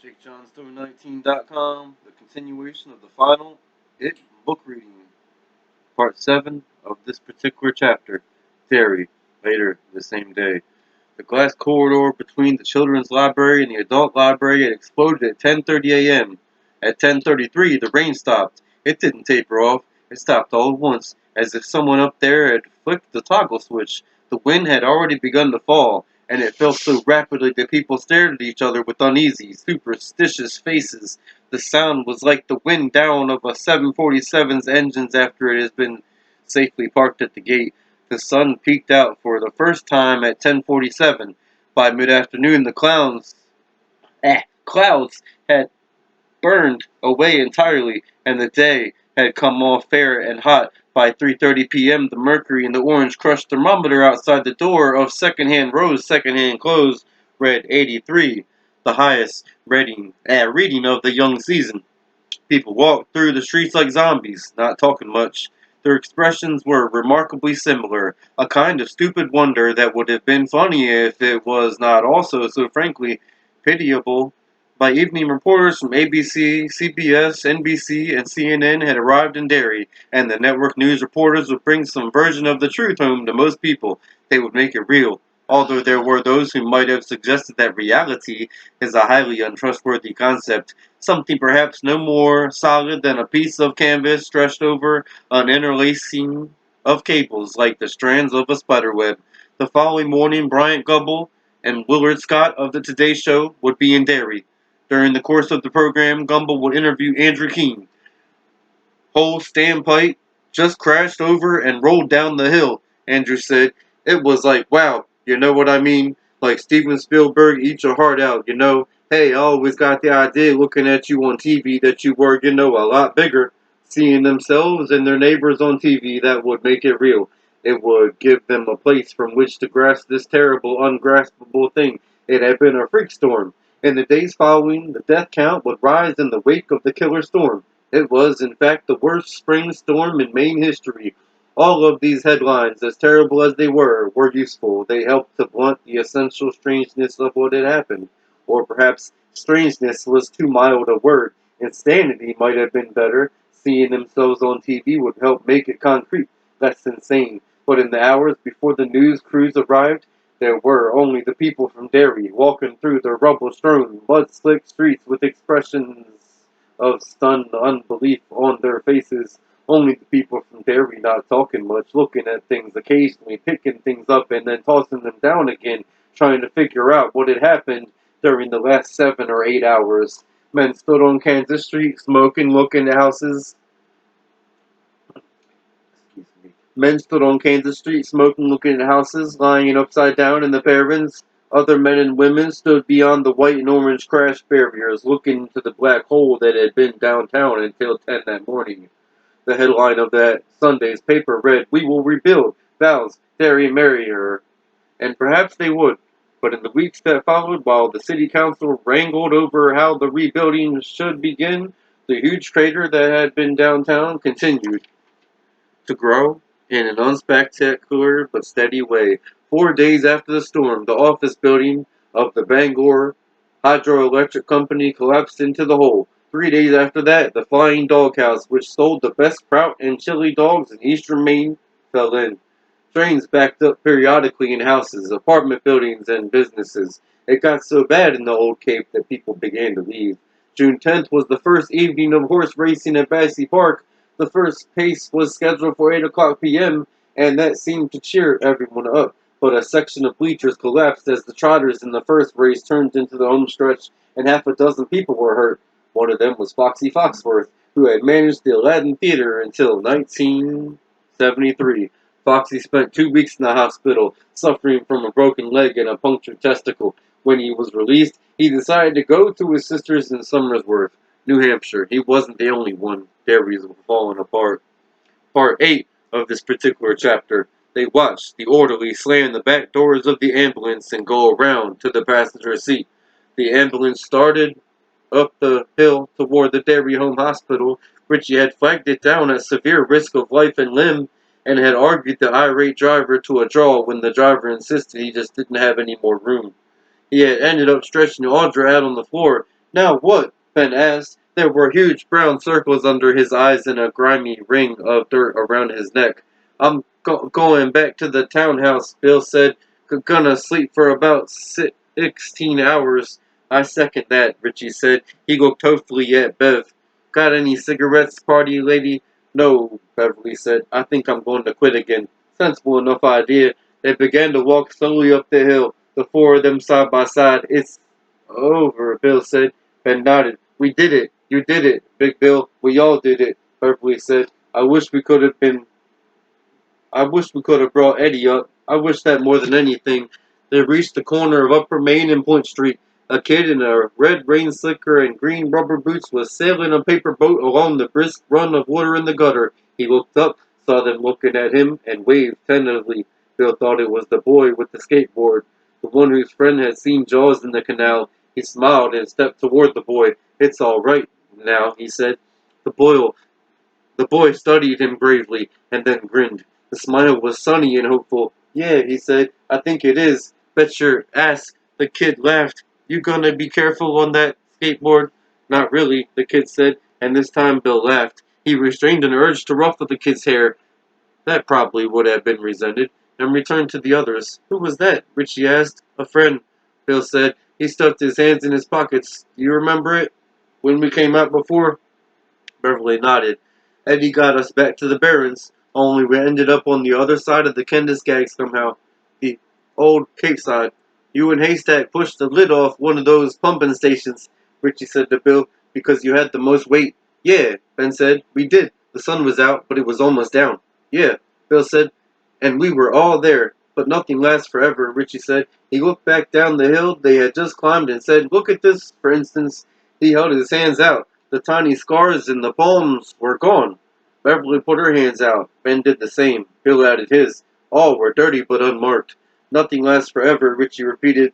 ShakeJohnStore19.com, the continuation of the final It book reading, part 7 of this particular chapter, Terry, later the same day. The glass corridor between the children's library and the adult library had exploded at 10:30 a.m. At 10:33, the rain stopped. It didn't taper off. It stopped all at once, as if someone up there had flicked the toggle switch. The wind had already begun to fall, and it fell so rapidly that people stared at each other with uneasy, superstitious faces. The sound was like the wind down of a 747's engines after it has been safely parked at the gate. The sun peeked out for the first time at 10:47. By mid-afternoon, the clouds had burned away entirely, and the day had come off fair and hot. By 3:30 p.m., the mercury in the orange crushed thermometer outside the door of secondhand Rose secondhand clothes read 83, the highest reading of the young season. People walked through the streets like zombies, not talking much. Their expressions were remarkably similar, a kind of stupid wonder that would have been funny if it was not also so frankly pitiable. By evening, reporters from ABC, CBS, NBC, and CNN had arrived in Derry, and the network news reporters would bring some version of the truth home to most people. They would make it real. Although there were those who might have suggested that reality is a highly untrustworthy concept, something perhaps no more solid than a piece of canvas stretched over an interlacing of cables like the strands of a spiderweb. The following morning, Bryant Gumbel and Willard Scott of the Today Show would be in Derry. During the course of the program, Gumbel would interview Andrew Keene. Whole standpipe just crashed over and rolled down the hill, Andrew said. It was like, wow, you know what I mean? Like Steven Spielberg eat your heart out, you know? Hey, I always got the idea looking at you on TV that you were, a lot bigger. Seeing themselves and their neighbors on TV, that would make it real. It would give them a place from which to grasp this terrible, ungraspable thing. It had been a freak storm. In the days following, the death count would rise in the wake of the killer storm. It was, in fact, the worst spring storm in Maine history. All of these headlines, as terrible as they were useful. They helped to blunt the essential strangeness of what had happened. Or perhaps strangeness was too mild a word. Insanity might have been better. Seeing themselves on TV would help make it concrete, less insane. But in the hours before the news crews arrived, there were only the people from Derry walking through the rubble-strewn, mud-slick streets with expressions of stunned unbelief on their faces. Only the people from Derry not talking much, looking at things occasionally, picking things up and then tossing them down again, trying to figure out what had happened during the last 7 or 8 hours. Men stood on Kansas Street, smoking, looking at houses. Men stood on Kansas Street, smoking, looking at houses, lying upside down in the pavements. Other men and women stood beyond the white and orange crash barriers, looking into the black hole that had been downtown until 10 that morning. The headline of that Sunday's paper read, "We will rebuild, vows, Derry Merrier." And perhaps they would. But in the weeks that followed, while the city council wrangled over how the rebuilding should begin, the huge crater that had been downtown continued to grow in an unspectacular but steady way. 4 days after the storm, the office building of the Bangor Hydroelectric Company collapsed into the hole. 3 days after that, the Flying Doghouse, which sold the best kraut and chili dogs in eastern Maine, fell in. Trains backed up periodically in houses, apartment buildings, and businesses. It got so bad in the Old Cape that people began to leave. June 10th was the first evening of horse racing at Bassey Park. The first pace was scheduled for 8 o'clock p.m., and that seemed to cheer everyone up. But a section of bleachers collapsed as the trotters in the first race turned into the home stretch, and half a dozen people were hurt. One of them was Foxy Foxworth, who had managed the Aladdin Theater until 1973. Foxy spent 2 weeks in the hospital, suffering from a broken leg and a punctured testicle. When he was released, he decided to go to his sisters in Somersworth, New Hampshire. He wasn't the only one. Derry's were falling apart. Part 8 of this particular chapter. They watched the orderly slam the back doors of the ambulance and go around to the passenger seat. The ambulance started up the hill toward the Derry Home Hospital. Richie had flagged it down at severe risk of life and limb and had argued the irate driver to a draw when the driver insisted he just didn't have any more room. He had ended up stretching Audra out on the floor. "Now what?" Ben asked. There were huge brown circles under his eyes and a grimy ring of dirt around his neck. "I'm going back to the townhouse," Bill said. "Gonna sleep for about 16 hours." "I second that," Richie said. He looked hopefully at Bev. "Got any cigarettes, party lady?" "No," Beverly said. "I think I'm going to quit again." Sensible enough idea. They began to walk slowly up the hill, the four of them side by side. "It's over," Bill said. Ben nodded. "We did it. You did it, Big Bill. We all did it," Beverly said. I wish we could have brought Eddie up. I wish that more than anything." They reached the corner of Upper Main and Point Street. A kid in a red rain slicker and green rubber boots was sailing a paper boat along the brisk run of water in the gutter. He looked up, saw them looking at him, and waved tentatively. Bill thought it was the boy with the skateboard, the one whose friend had seen Jaws in the canal. He smiled and stepped toward the boy. "It's all right now," he said. The boy the boy studied him gravely, and then grinned. The smile was sunny and hopeful. "Yeah," he said, "I think it is. Bet your ass." The kid laughed. "You gonna be careful on that skateboard?" "Not really," the kid said, and this time Bill laughed. He restrained an urge to ruffle the kid's hair. That probably would have been resented, and returned to the others. "Who was that?" Richie asked. "A friend," Bill said. He stuffed his hands in his pockets. "Do you remember it? When we came out before?" Beverly nodded. "Eddie got us back to the Barrens, only we ended up on the other side of the Kenduskeag somehow. The old Cape side. You and Haystack pushed the lid off one of those pumping stations," Richie said to Bill, "because you had the most weight." "Yeah," Ben said. "We did. The sun was out, but it was almost down." "Yeah," Bill said. "And we were all there. But nothing lasts forever," Richie said. He looked back down the hill they had just climbed and said, "Look at this, for instance." He held his hands out. The tiny scars in the palms were gone. Beverly put her hands out. Ben did the same. Bill added his. All were dirty but unmarked. "Nothing lasts forever," Richie repeated.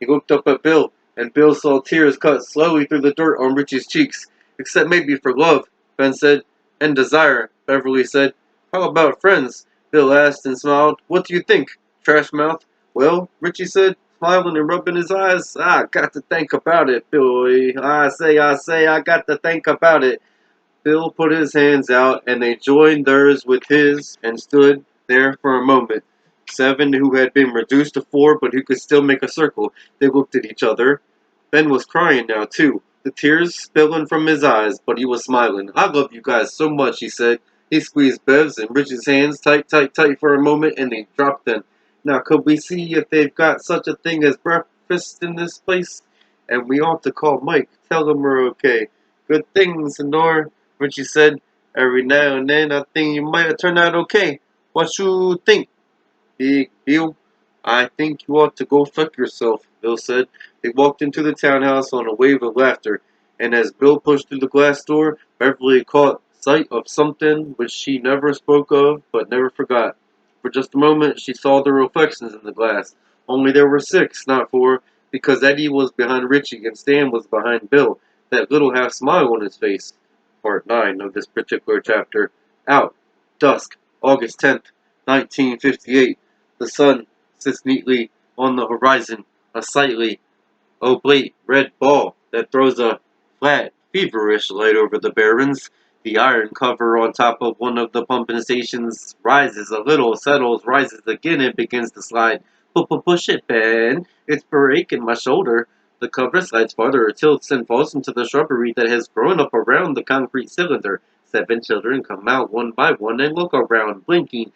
He looked up at Bill, and Bill saw tears cut slowly through the dirt on Richie's cheeks. "Except maybe for love," Ben said. "And desire," Beverly said. "How about friends?" Bill asked and smiled. "What do you think, trash mouth?" "Well," Richie said, smiling and rubbing his eyes, "I got to think about it, Billy. I got to think about it." Bill put his hands out, and they joined theirs with his, and stood there for a moment. Seven who had been reduced to four, but who could still make a circle. They looked at each other. Ben was crying now, too, the tears spilling from his eyes, but he was smiling. "I love you guys so much," he said. He squeezed Bev's and Rich's hands tight, tight, tight for a moment, and they dropped them. "Now, could we see if they've got such a thing as breakfast in this place? And we ought to call Mike, tell him we're okay." "Good thing, Senor," Richie said. "Every now and then I think you might have turned out okay. What you think, Big Bill?" "I think you ought to go fuck yourself," Bill said. They walked into the townhouse on a wave of laughter, and as Bill pushed through the glass door, Beverly caught sight of something which she never spoke of but never forgot. For just a moment she saw the reflections in the glass. Only there were six, not four, because Eddie was behind Richie and Stan was behind Bill, that little half smile on his face. Part 9 of this particular chapter. Out. Dusk. August 10th, 1958. The sun sits neatly on the horizon, a sightly, oblate red ball that throws a flat, feverish light over the barrens. The iron cover on top of one of the pumping stations rises a little, settles, rises again, and begins to slide. Push it, Ben. It's breaking my shoulder." The cover slides farther, tilts, and falls into the shrubbery that has grown up around the concrete cylinder. Seven children come out one by one and look around, blinking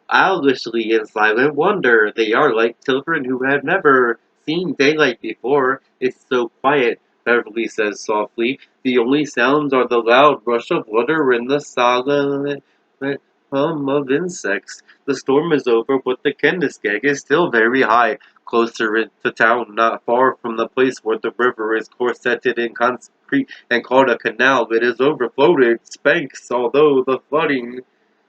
owlishly in silent wonder. They are like children who have never seen daylight before. "It's so quiet," Beverly says softly. "The only sounds are the loud rush of water and the silent hum of insects. The storm is over, but the Kenduskeag is still very high, closer to town, not far from the place where the river is corseted in concrete and called a canal. It has overflowed its banks, although the flooding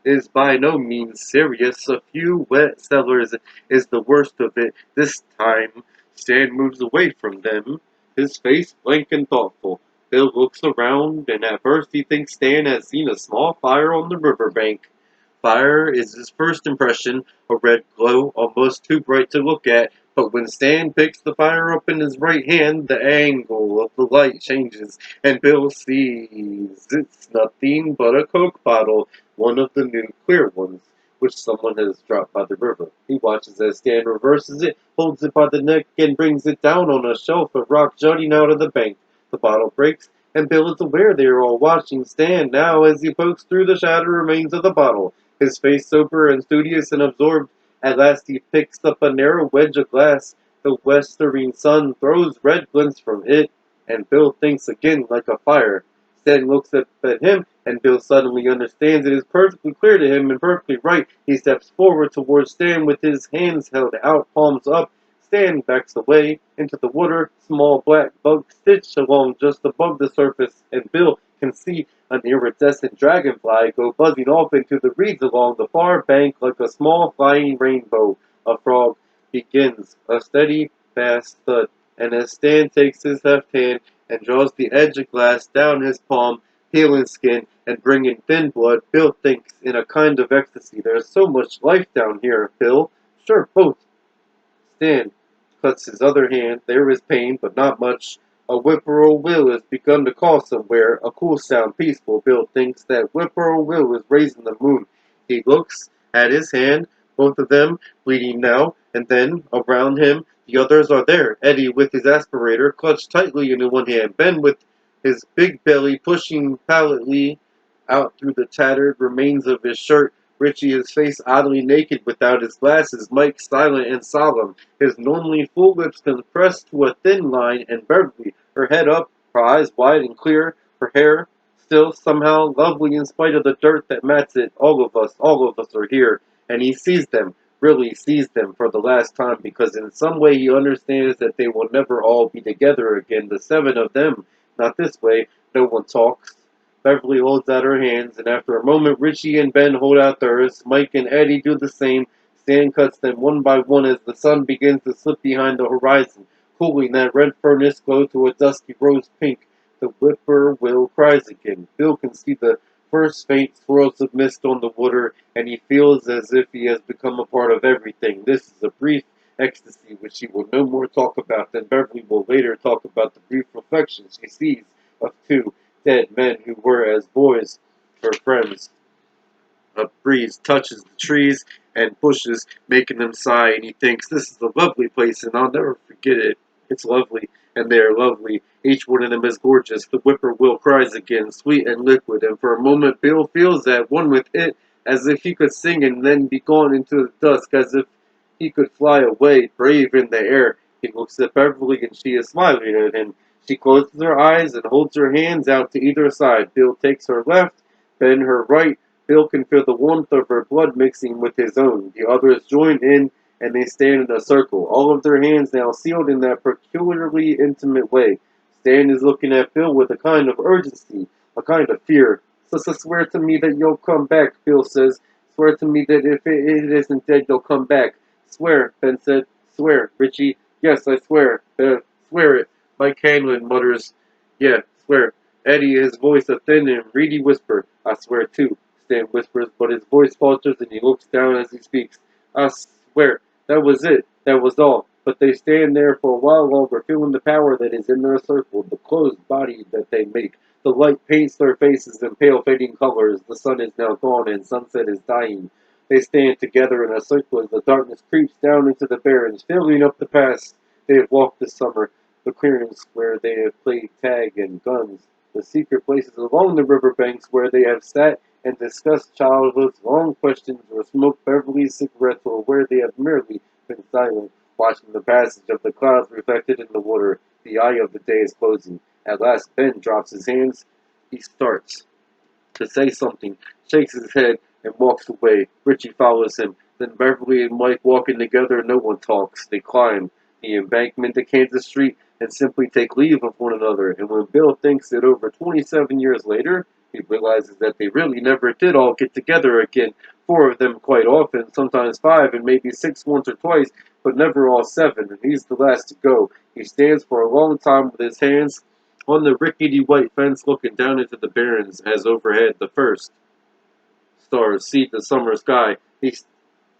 is by no means serious. A few wet cellars is the worst of it. This time, Stan moves away from them, his face blank and thoughtful. Bill looks around, and at first he thinks Stan has seen a small fire on the riverbank. Fire is his first impression, a red glow, almost too bright to look at, But when Stan picks the fire up in his right hand, the angle of the light changes, and Bill sees it's nothing but a Coke bottle, one of the new clear ones, which someone has dropped by the river. He watches as Stan reverses it, holds it by the neck, and brings it down on a shelf of rock jutting out of the bank. The bottle breaks, and Bill is aware they are all watching Stan now as he pokes through the shattered remains of the bottle, his face sober and studious and absorbed. At last he picks up a narrow wedge of glass. The westering sun throws red glints from it, and Bill thinks again like a fire. Stan looks up at him, and Bill suddenly understands it is perfectly clear to him and perfectly right. He steps forward towards Stan with his hands held out, palms up. Stan backs away into the water, small black bug stitched along just above the surface, and Bill can see an iridescent dragonfly go buzzing off into the reeds along the far bank like a small flying rainbow. A frog begins a steady, fast thud, and as Stan takes his left hand and draws the edge of glass down his palm, peeling skin and bringing thin blood, Bill thinks in a kind of ecstasy, "There's so much life down here, Bill." "Sure, both." Stan cuts his other hand. There is pain, but not much. A whippoorwill has begun to call somewhere. A cool sound, peaceful. Bill thinks that whippoorwill is raising the moon. He looks at his hand, both of them bleeding now, and then, around him, the others are there. Eddie with his aspirator clutched tightly in one hand. Ben with his big belly pushing pallidly out through the tattered remains of his shirt. Richie, his face oddly naked without his glasses. Mike silent and solemn, his normally full lips compressed to a thin line, and Beverly, her head up, her eyes wide and clear, her hair still somehow lovely in spite of the dirt that mats it. All of us are here, and he sees them, really sees them for the last time, because in some way he understands that they will never all be together again, the seven of them. Not this way. No one talks. Beverly holds out her hands, and after a moment Richie and Ben hold out theirs. Mike and Eddie do the same. Stan cuts them one by one as the sun begins to slip behind the horizon, cooling that red furnace glow to a dusky rose pink. The whippoorwill cries again. Bill can see the first faint swirls of mist on the water, and he feels as if he has become a part of everything. This is a brief ecstasy which he will no more talk about. Then Beverly will later talk about the brief reflections she sees of two dead men who were, as boys, her friends. A breeze touches the trees and bushes, making them sigh, and he thinks, "This is a lovely place, and I'll never forget it. It's lovely, and they are lovely. Each one of them is gorgeous." The whippoorwill cries again, sweet and liquid, and for a moment Bill feels at one with it, as if he could sing and then be gone into the dusk, as if he could fly away, brave in the air. He looks at Beverly, and she is smiling at him. She closes her eyes and holds her hands out to either side. Bill takes her left, Ben her right. Bill can feel the warmth of her blood mixing with his own. The others join in, and they stand in a circle, all of their hands now sealed in that peculiarly intimate way. Stan is looking at Bill with a kind of urgency, a kind of fear. "So swear to me that you'll come back," Bill says. "Swear to me that if it isn't dead, you'll come back." "Swear," Ben said. "Swear, Richie." "Yes, I swear." "Swear it." Mike Hanlon mutters. "Yeah, swear." Eddie, his voice a thin and reedy whisper. "I swear too." Stan whispers, but his voice falters and he looks down as he speaks. "I swear." That was it. That was all. But they stand there for a while longer, feeling the power that is in their circle, the closed body that they make. The light paints their faces in pale fading colors. The sun is now gone and sunset is dying. They stand together in a circle as the darkness creeps down into the barrens, filling up the paths they have walked this summer, the clearings where they have played tag and guns, the secret places along the river banks where they have sat and discussed childhood's long questions or smoked Beverly's cigarettes or where they have merely been silent, watching the passage of the clouds reflected in the water. The eye of the day is closing. At last Ben drops his hands. He starts to say something, shakes his head, and walks away. Richie follows him. Then Beverly and Mike walking together, no one talks. They climb the embankment to Kansas Street and simply take leave of one another. And when Bill thinks that over 27 years later, he realizes that they really never did all get together again. Four of them quite often, sometimes five, and maybe six once or twice, but never all seven, and he's the last to go. He stands for a long time with his hands on the rickety white fence looking down into the barrens as overhead the first stars seed the summer sky.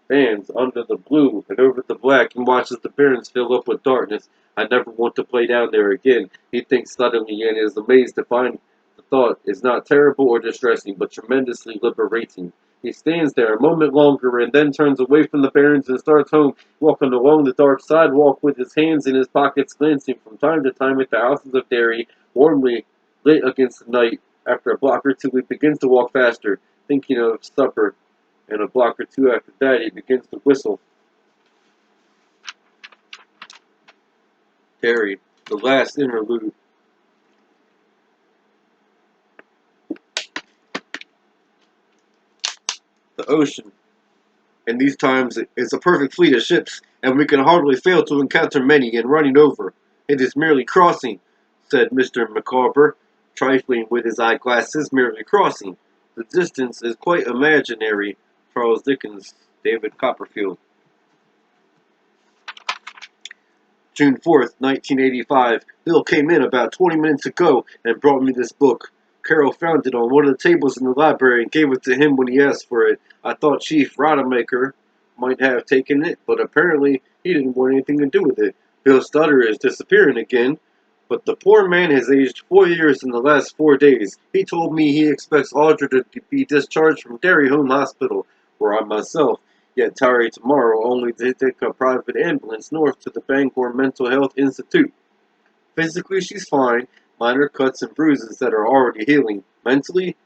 Fans under the blue and over the black and watches the barrens fill up with darkness. I never want to play down there again. He thinks suddenly and is amazed to find the thought is not terrible or distressing, but tremendously liberating. He stands there a moment longer and then turns away from the barrens and starts home, walking along the dark sidewalk with his hands in his pockets, glancing from time to time at the houses of dairy, warmly lit against the night. After a block or two, he begins to walk faster, thinking of supper, and a block or two after that, he begins to whistle. Terry, the last interlude. The ocean, in these times, is a perfect fleet of ships, and we can hardly fail to encounter many in running over. It is merely crossing, said Mr. Micawber, trifling with his eyeglasses. Merely crossing. The distance is quite imaginary. Charles Dickens, David Copperfield. June 4th, 1985. Bill came in about 20 minutes ago and brought me this book. Carol found it on one of the tables in the library and gave it to him when he asked for it. I thought Chief Rademaker might have taken it, but apparently he didn't want anything to do with it. Bill's stutter is disappearing again, but the poor man has aged 4 years in the last 4 days. He told me he expects Audra to be discharged from Derry Home Hospital, where I myself get tired tomorrow, only to take a private ambulance north to the Bangor Mental Health Institute. Physically, she's fine, minor cuts and bruises that are already healing. Mentally,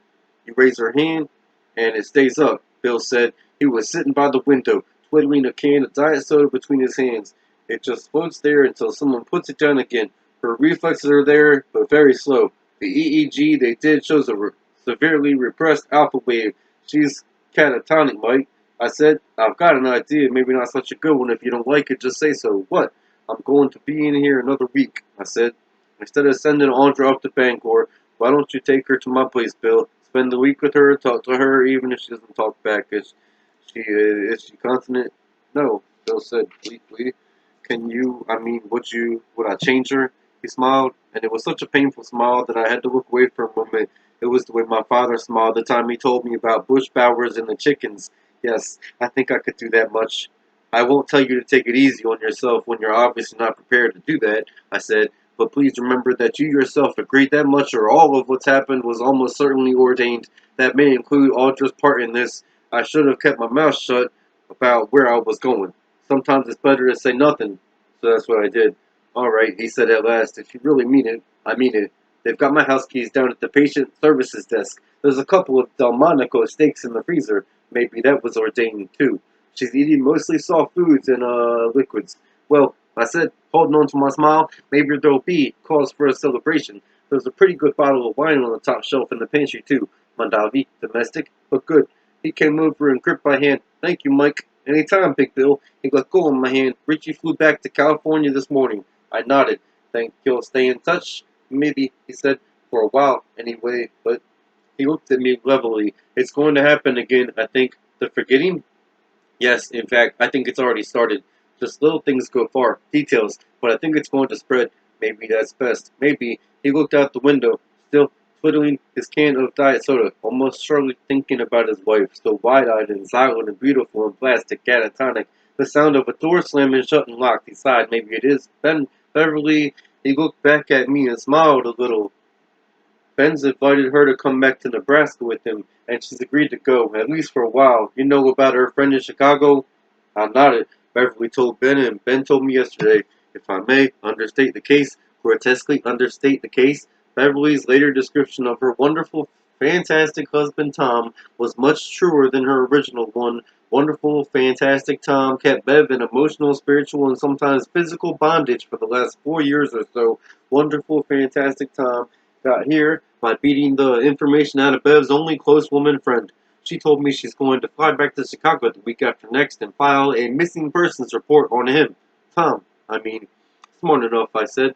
you raise her hand, and it stays up, Bill said. He was sitting by the window, twiddling a can of diet soda between his hands. It just floats there until someone puts it down again. Her reflexes are there, but very slow. The EEG they did shows a severely repressed alpha wave. She's catatonic, Mike. I said, I've got an idea, maybe not such a good one. If you don't like it, just say so. What? I'm going to be in here another week, I said. Instead of sending Audra up to Bangor, why don't you take her to my place, Bill? Spend the week with her, talk to her, even if she doesn't talk back. Is she continent? No, Bill said weakly. Would I change her? He smiled, and it was such a painful smile that I had to look away for a moment. It was the way my father smiled the time he told me about bush bowers and the chickens. Yes, I think I could do that much. I won't tell you to take it easy on yourself when you're obviously not prepared to do that, I said, but please remember that you yourself agreed that much or all of what's happened was almost certainly ordained. That may include Audra's part in this. I should have kept my mouth shut about where I was going. Sometimes it's better to say nothing, so that's what I did. All right, he said at last, if you really mean it, I mean it. They've got my house keys down at the patient services desk. There's a couple of Delmonico steaks in the freezer. Maybe that was ordained too. She's eating mostly soft foods and liquids. Well, I said, holding on to my smile, maybe there'll be cause for a celebration. There's a pretty good bottle of wine on the top shelf in the pantry too. Mondavi, domestic, but good. He came over and gripped my hand. Thank you, Mike. Anytime, Big Bill. He let go of my hand. Richie flew back to California this morning. I nodded. Think he'll stay in touch? Maybe, he said, for a while anyway, but he looked at me levelly. It's going to happen again, I think. The forgetting? Yes, in fact, I think it's already started. Just little things go far, details, but I think it's going to spread. Maybe that's best. Maybe. He looked out the window, still twiddling his can of diet soda, almost surely thinking about his wife, so wide-eyed and silent and beautiful and plastic, catatonic. The sound of a door slamming shut and locked. He sighed. Maybe it is. Beverly. He looked back at me and smiled a little. Ben's invited her to come back to Nebraska with him, and she's agreed to go, at least for a while. You know about her friend in Chicago? I nodded. Beverly told Ben, and Ben told me yesterday. If I may understate the case, grotesquely understate the case, Beverly's later description of her wonderful, fantastic husband Tom was much truer than her original one. Wonderful, fantastic Tom kept Bev in emotional, spiritual, and sometimes physical bondage for the last 4 years or so. Wonderful, fantastic Tom got here by beating the information out of Bev's only close woman friend. She told me she's going to fly back to Chicago the week after next and file a missing persons report on him. Tom, smart enough, I said.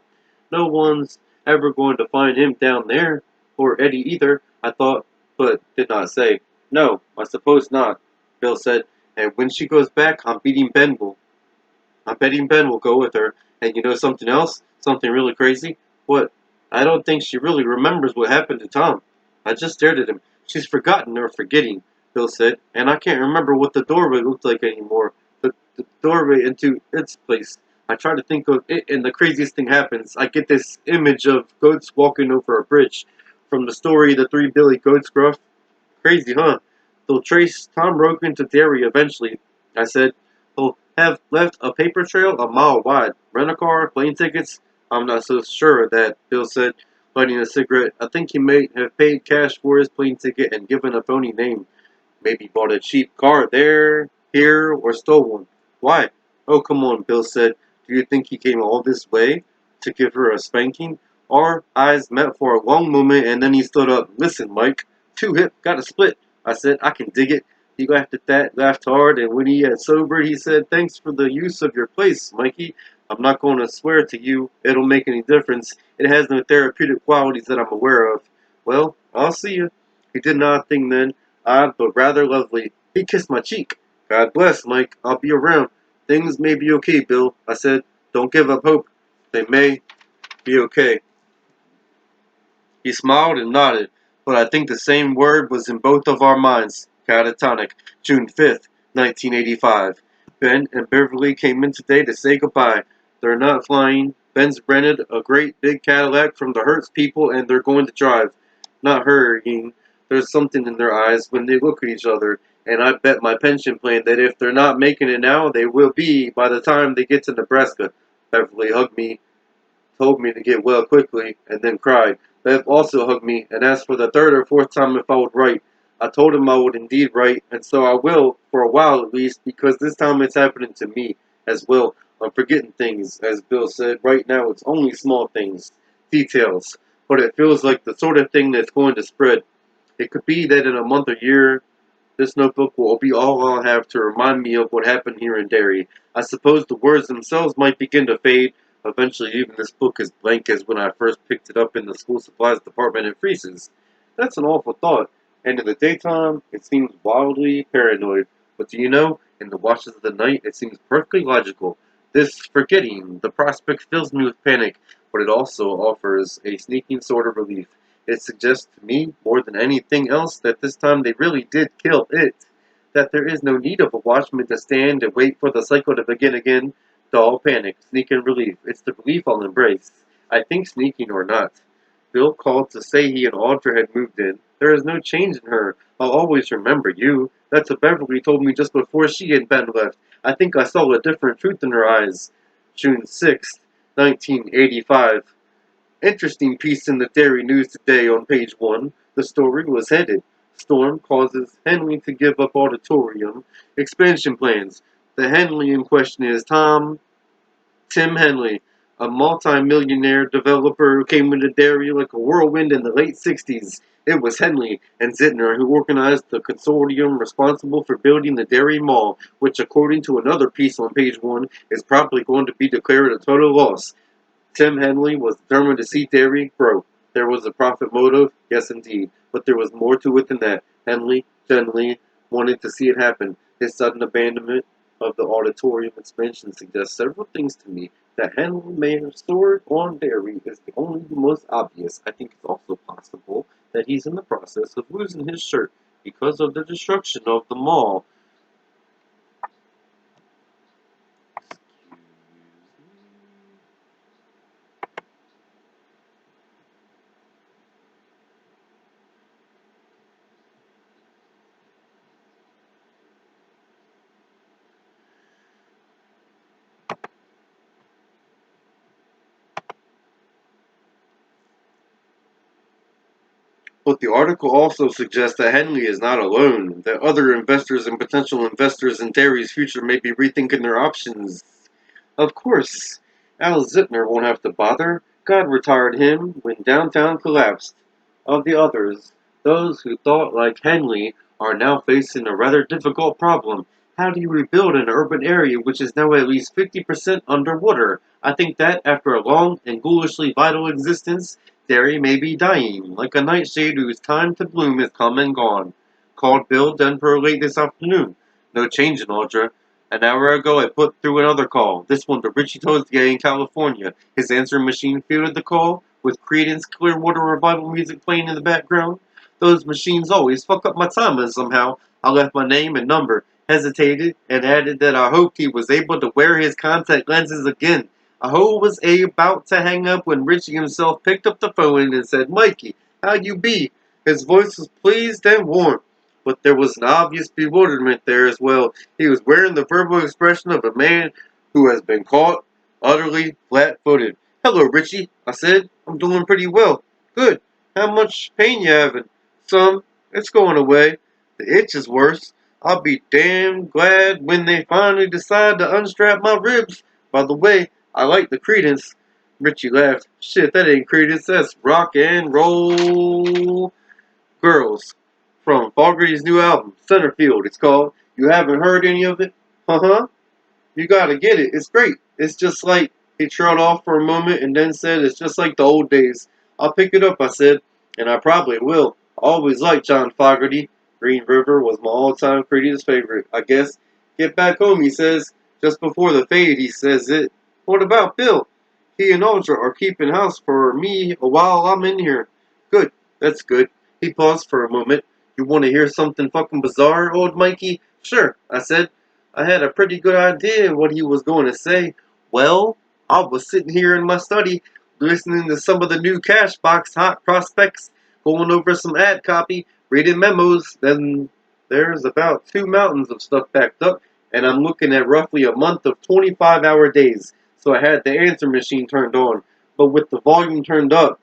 No one's ever going to find him down there, or Eddie either, I thought, but did not say. No, I suppose not, Bill said, and when she goes back, I'm betting Ben will go with her, and you know something else? Something really crazy? What? I don't think she really remembers what happened to Tom. I just stared at him. She's forgotten or forgetting. Bill said, and I can't remember what the doorway looked like anymore. The doorway into its place. I try to think of it, and the craziest thing happens. I get this image of goats walking over a bridge from the story The Threebilly Goats. Gruff. Crazy, huh? They'll trace Tom Rogan to Derry eventually, I said. They'll have left a paper trail a mile wide. Rent a car, plane tickets? I'm not so sure of that, Bill said, lighting a cigarette. I think he may have paid cash for his plane ticket and given a phony name. Maybe bought a cheap car there, here, or stole one. Why? Oh, come on, Bill said. Do you think he came all this way to give her a spanking? Our eyes met for a long moment, and then he stood up. Listen, Mike, too hip, got a split. I said, I can dig it. He laughed at that, laughed hard, and when he had sobered, he said, thanks for the use of your place, Mikey. I'm not going to swear to you. It'll make any difference. It has no therapeutic qualities that I'm aware of. Well, I'll see you. He did not think then. Odd, but rather lovely. He kissed my cheek. God bless, Mike. I'll be around. Things may be okay, Bill. I said, don't give up hope. They may be okay. He smiled and nodded, but I think the same word was in both of our minds. Catatonic, June 5th, 1985. Ben and Beverly came in today to say goodbye. They're not flying. Ben's rented a great big Cadillac from the Hertz people and they're going to drive. Not hurrying. There's something in their eyes when they look at each other, and I bet my pension plan that if they're not making it now, they will be by the time they get to Nebraska. Beverly hugged me, told me to get well quickly, and then cried. Bev also hugged me and asked for the third or fourth time if I would write. I told him I would indeed write, and so I will, for a while at least, because this time it's happening to me as well. I'm forgetting things, as Bill said. Right now it's only small things, details, but it feels like the sort of thing that's going to spread. It could be that in a month or year, this notebook will be all I'll have to remind me of what happened here in Derry. I suppose the words themselves might begin to fade. Eventually, even this book is blank as when I first picked it up in the school supplies department and freezes. That's an awful thought, and in the daytime, it seems wildly paranoid. But do you know, in the watches of the night, it seems perfectly logical. This forgetting, the prospect fills me with panic, but it also offers a sneaking sort of relief. It suggests to me, more than anything else, that this time they really did kill it. That there is no need of a watchman to stand and wait for the cycle to begin again. Dull panic, sneaking relief. It's the relief I'll embrace. I think sneaking or not. Bill called to say he and Audra had moved in. There is no change in her. I'll always remember you. That's what Beverly told me just before she and Ben left. I think I saw a different truth in her eyes. June 6th, 1985. Interesting piece in the Dairy News today on page 1. The story was headed, Storm causes Henley to give up auditorium expansion plans. The Henley in question is Tim Henley, a multi-millionaire developer who came into Dairy like a whirlwind in the late 60s. It was Henley and Zittner who organized the consortium responsible for building the Dairy Mall, which according to another piece on page 1 is probably going to be declared a total loss. Tim Henley was determined to see Dairy grow. There was a profit motive, yes indeed, but there was more to it than that. Henley generally wanted to see it happen. His sudden abandonment of the auditorium expansion suggests several things to me. That Henley may have stored on Dairy is the only the most obvious. I think it's also possible that he's in the process of losing his shirt because of the destruction of the mall. But the article also suggests that Henley is not alone, that other investors and potential investors in Dairy's future may be rethinking their options. Of course, Al Zittner won't have to bother. God retired him when downtown collapsed. Of the others, those who thought like Henley are now facing a rather difficult problem. How do you rebuild an urban area which is now at least 50% underwater? I think that, after a long and ghoulishly vital existence, Derry may be dying, like a nightshade whose time to bloom is come and gone. Called Bill Denver late this afternoon. No change in Audra. An hour ago, I put through another call, this one to Richie Tozier in California. His answering machine fielded the call, with Creedence Clearwater Revival music playing in the background. Those machines always fuck up my timing somehow. I left my name and number, hesitated, and added that I hoped he was able to wear his contact lenses again. I was about to hang up when Richie himself picked up the phone and said, "Mikey, how you be?" His voice was pleased and warm, but there was an obvious bewilderment there as well. He was wearing the verbal expression of a man who has been caught utterly flat-footed. "Hello, Richie," I said. "I'm doing pretty well." "Good. How much pain you having?" "Some. It's going away. The itch is worse. I'll be damn glad when they finally decide to unstrap my ribs. By the way, I like the Credence." Richie laughed. "Shit, that ain't Credence. That's rock and roll girls. From Fogerty's new album, Centerfield, it's called. You haven't heard any of it?" "Uh-huh. You gotta get it. It's great. It's just like," he trailed off for a moment and then said, "it's just like the old days." "I'll pick it up," I said, "and I probably will. I always liked John Fogerty. Green River was my all-time prettiest favorite, I guess." "Get back home," he says. Just before the fade, he says it. "What about Bill? He and Audra are keeping house for me while I'm in here." "Good. That's good." He paused for a moment. "You want to hear something fucking bizarre, old Mikey?" "Sure," I said. I had a pretty good idea what he was going to say. "Well, I was sitting here in my study, listening to some of the new Cashbox hot prospects, going over some ad copy, reading memos. Then there's about 2 mountains of stuff backed up, and I'm looking at roughly a month of 25-hour days. So I had the answer machine turned on, but with the volume turned up,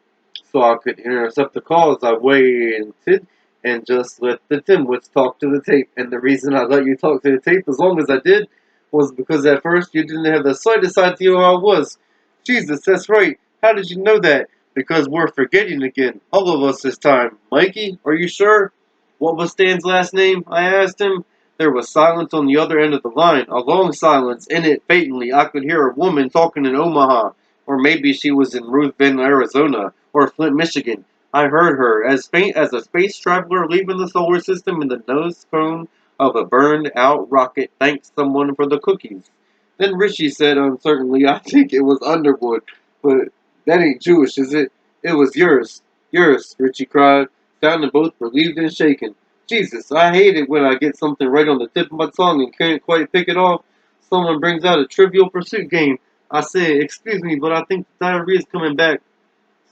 so I could intercept the calls. I waited and just let the dimwits talk to the tape. And the reason I let you talk to the tape as long as I did was because at first you didn't have the slightest idea who I was." "Jesus, that's right. How did you know that?" "Because we're forgetting again. All of us this time. Mikey, are you sure?" "What was Stan's last name?" I asked him. There was silence on the other end of the line, a long silence. In it, faintly, I could hear a woman talking in Omaha. Or maybe she was in Ruthven, Arizona, or Flint, Michigan. I heard her, as faint as a space traveler leaving the solar system in the nose cone of a burned-out rocket thanked someone for the cookies. Then Richie said uncertainly, "I think it was Underwood, but that ain't Jewish, is it?" "It was yours." "Yours," Richie cried, sounding both relieved and shaken. "Jesus, I hate it when I get something right on the tip of my tongue and can't quite pick it off. Someone brings out a Trivial Pursuit game. I say, 'Excuse me, but I think the diarrhea's coming back.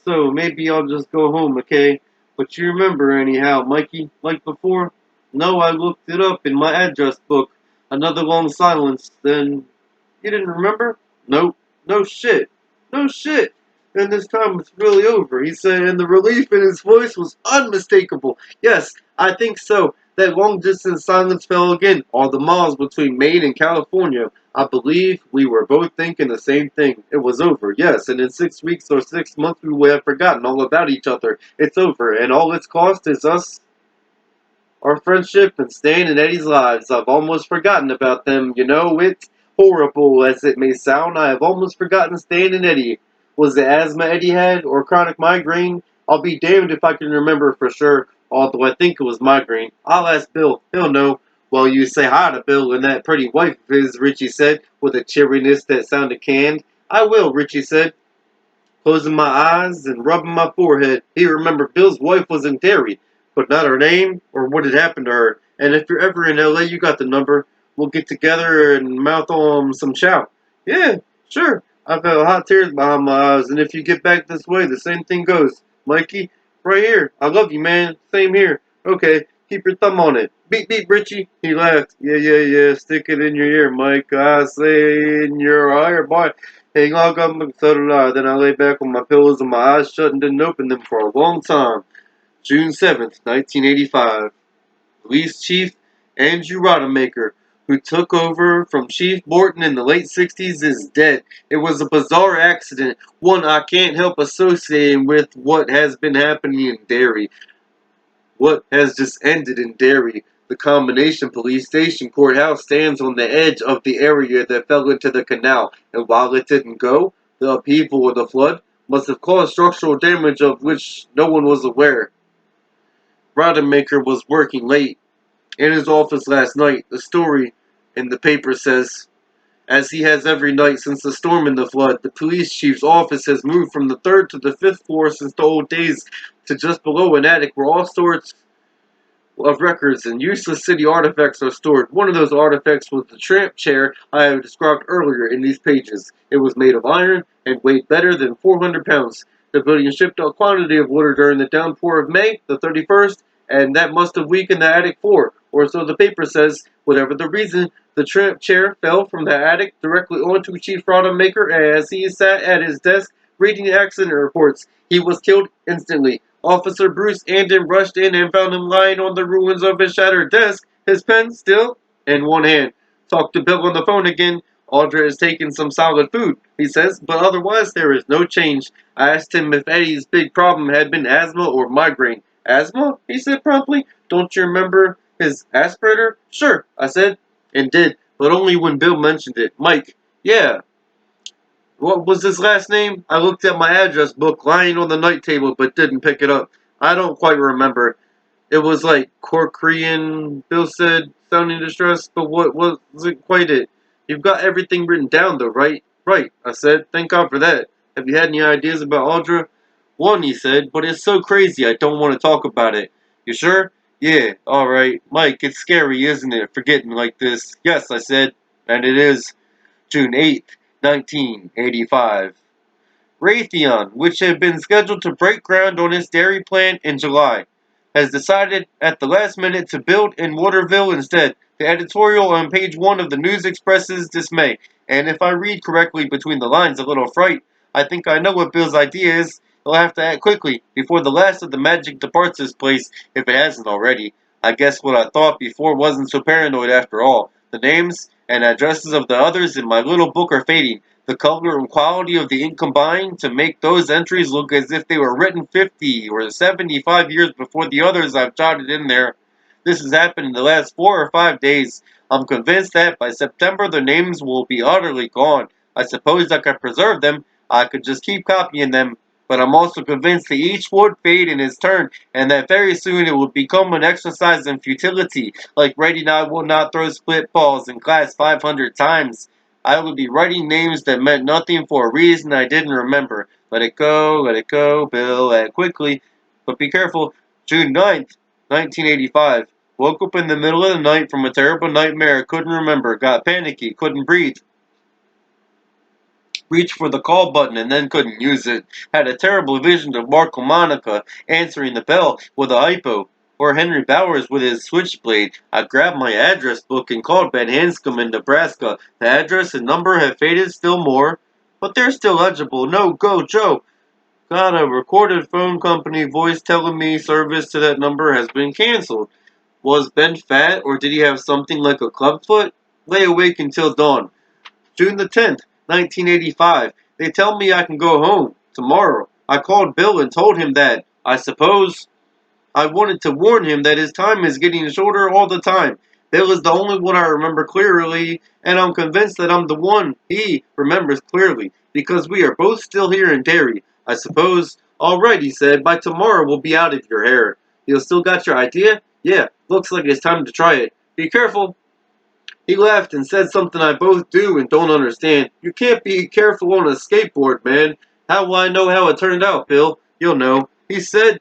So maybe I'll just go home, okay? But you remember anyhow, Mikey, like before?" "No, I looked it up in my address book." Another long silence. Then, "You didn't remember?" "Nope." "No shit. No shit. And this time it's really over," he said, and the relief in his voice was unmistakable. "Yes, I think so." That long-distance silence fell again. All the miles between Maine and California. I believe we were both thinking the same thing. It was over, yes, and in 6 weeks or 6 months we will have forgotten all about each other. It's over, and all it's cost is us, our friendship, and Stan and Eddie's lives. I've almost forgotten about them. You know, it's horrible as it may sound. I have almost forgotten Stan and Eddie. Was it asthma Eddie had, or chronic migraine? I'll be damned if I can remember for sure, although I think it was migraine. I'll ask Bill. He'll know. "Well, you say hi to Bill and that pretty wife of his," Richie said, with a cheeriness that sounded canned. "I will," Richie said, closing my eyes and rubbing my forehead. He remembered Bill's wife was in Derry, but not her name or what had happened to her. "And if you're ever in LA, you got the number. We'll get together and mouth on some chow." "Yeah, sure." I felt hot tears behind my eyes, and if you get back this way, the same thing goes. "Mikey, right here. I love you, man. Same here." "Okay, keep your thumb on it." "Beep, beep, Richie." He laughed. "Yeah, yeah, yeah. Stick it in your ear, Mike. I say in your ear, boy. Hang on, up, so did I. Then I lay back on my pillows and my eyes shut and didn't open them for a long time. June 7th, 1985. Police Chief Andrewrademaker, who took over from Chief Morton in the late 60s, is dead. It was a bizarre accident, one I can't help associating with what has been happening in Derry. What has just ended in Derry. The combination police station courthouse stands on the edge of the area that fell into the canal, and while it didn't go, the upheaval or the flood must have caused structural damage of which no one was aware. Rodemaker was working late in his office last night. The story in the paper says, as he has every night since the storm and the flood, the police chief's office has moved from the third to the fifth floor since the old days to just below an attic where all sorts of records and useless city artifacts are stored. One of those artifacts was the tramp chair I have described earlier in these pages. It was made of iron and weighed better than 400 pounds. The building shipped a quantity of water during the downpour of May the 31st, and that must have weakened the attic floor, or so the paper says. Whatever the reason, the tramp chair fell from the attic directly onto Chief Rodemaker as he sat at his desk reading accident reports. He was killed instantly. Officer Bruce Andon rushed in and found him lying on the ruins of his shattered desk, his pen still in one hand. Talked to Bill on the phone again. Audra is taking some solid food, he says, but otherwise there is no change. I asked him if Eddie's big problem had been asthma or migraine. Asthma? He said promptly. Don't you remember his aspirator? Sure, I said, and did, but only when Bill mentioned it. Mike. Yeah. What was his last name? I looked at my address book lying on the night table but didn't pick it up. I don't quite remember. It was like Corcoran, Bill said, sounding distressed, but what wasn't quite it. You've got everything written down though, right? Right, I said. Thank God for that. Have you had any ideas about Audra? One, he said, but it's so crazy I don't want to talk about it. You sure? Yeah, alright. Mike, it's scary, isn't it, forgetting like this? Yes, I said, and it is. June 8th, 1985. Raytheon, which had been scheduled to break ground on its dairy plant in July, has decided at the last minute to build in Waterville instead. The editorial on page 1 of the news expresses dismay, and if I read correctly between the lines, a little fright. I think I know what Bill's idea is. He'll have to act quickly, before the last of the magic departs this place, if it hasn't already. I guess what I thought before wasn't so paranoid after all. The names and addresses of the others in my little book are fading. The color and quality of the ink combined to make those entries look as if they were written 50 or 75 years before the others I've jotted in there. This has happened in the last 4 or 5 days. I'm convinced that by September their names will be utterly gone. I suppose I could preserve them. I could just keep copying them. But I'm also convinced that each would fade in its turn, and that very soon it will become an exercise in futility, like writing I will not throw split balls in class 500 times. I would be writing names that meant nothing for a reason I didn't remember. Let it go, Bill, act quickly. But be careful. June 9th, 1985. Woke up in the middle of the night from a terrible nightmare. Couldn't remember. Got panicky. Couldn't breathe. Reached for the call button and then couldn't use it. Had a terrible vision of Marco Monica answering the bell with a hypo. Or Henry Bowers with his switchblade. I grabbed my address book and called Ben Hanscom in Nebraska. The address and number have faded still more, but they're still legible. No, go, Joe. Got a recorded phone company voice telling me service to that number has been canceled. Was Ben fat, or did he have something like a clubfoot? Lay awake until dawn. June the 10th, 1985. They tell me I can go home tomorrow. I called Bill and told him that. I suppose I wanted to warn him that his time is getting shorter all the time. Bill is the only one I remember clearly, and I'm convinced that I'm the one he remembers clearly, because we are both still here in Derry. I suppose. All right, he said. By tomorrow we'll be out of your hair. You still got your idea? Yeah, looks like it's time to try it. Be careful. He laughed and said something I both do and don't understand. You can't be careful on a skateboard, man. How will I know how it turned out, Bill? You'll know. He said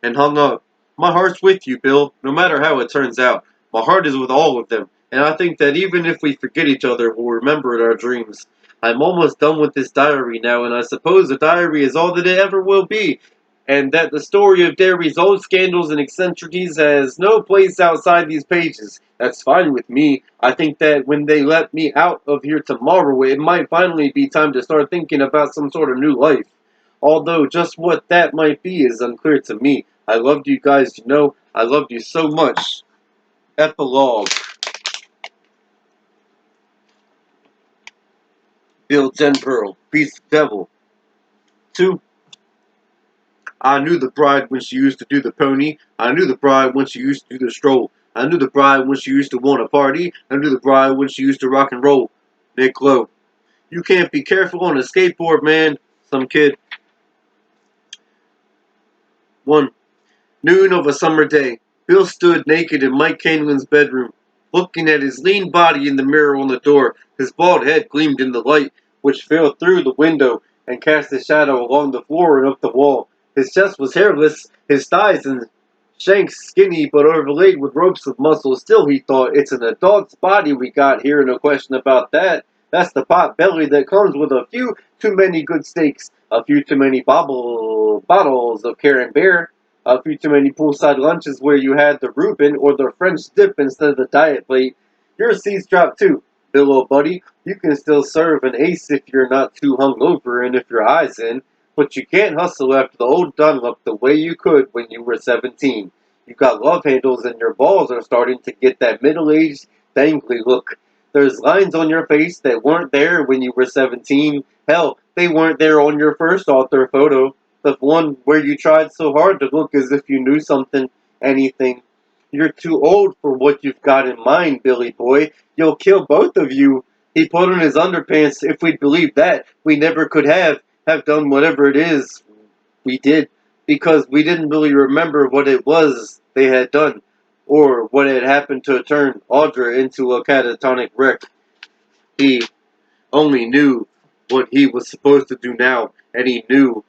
and hung up. My heart's with you, Bill, no matter how it turns out. My heart is with all of them, and I think that even if we forget each other, we'll remember in our dreams. I'm almost done with this diary now, and I suppose the diary is all that it ever will be, and that the story of Derry's old scandals and eccentricities has no place outside these pages. That's fine with me. I think that when they let me out of here tomorrow, it might finally be time to start thinking about some sort of new life. Although just what that might be is unclear to me. I loved you guys, you know. I loved you so much. Epilogue. Bill Denpearl, Beast the Devil. 2. I knew the bride when she used to do the pony. I knew the bride when she used to do the stroll. I knew the bride when she used to want a party. I knew the bride when she used to rock and roll. Nick Lowe. You can't be careful on a skateboard, man. Some kid. 1. Noon of a summer day. Bill stood naked in Mike Canlin's bedroom, looking at his lean body in the mirror on the door. His bald head gleamed in the light, which fell through the window and cast a shadow along the floor and up the wall. His chest was hairless, his thighs and Shank's skinny but overlaid with ropes of muscle. Still, he thought, it's an adult's body we got here, no question about that. That's the pot belly that comes with a few too many good steaks, a few too many bottles of Karen Beer, a few too many poolside lunches where you had the Reuben or the French dip instead of the diet plate. Your C's dropped too, Bill, old buddy. You can still serve an ace if you're not too hungover and if your eyes in. But you can't hustle after the old Dunlop the way you could when you were 17. You got love handles and your balls are starting to get that middle-aged, dangly look. There's lines on your face that weren't there when you were 17. Hell, they weren't there on your first author photo. The one where you tried so hard to look as if you knew something, anything. You're too old for what you've got in mind, Billy boy. You'll kill both of you. He put on his underpants. If we'd believed that, we never could have done whatever it is we did, because we didn't really remember what it was they had done, or what had happened to turn Audra into a catatonic wreck. He only knew what he was supposed to do now, and he knew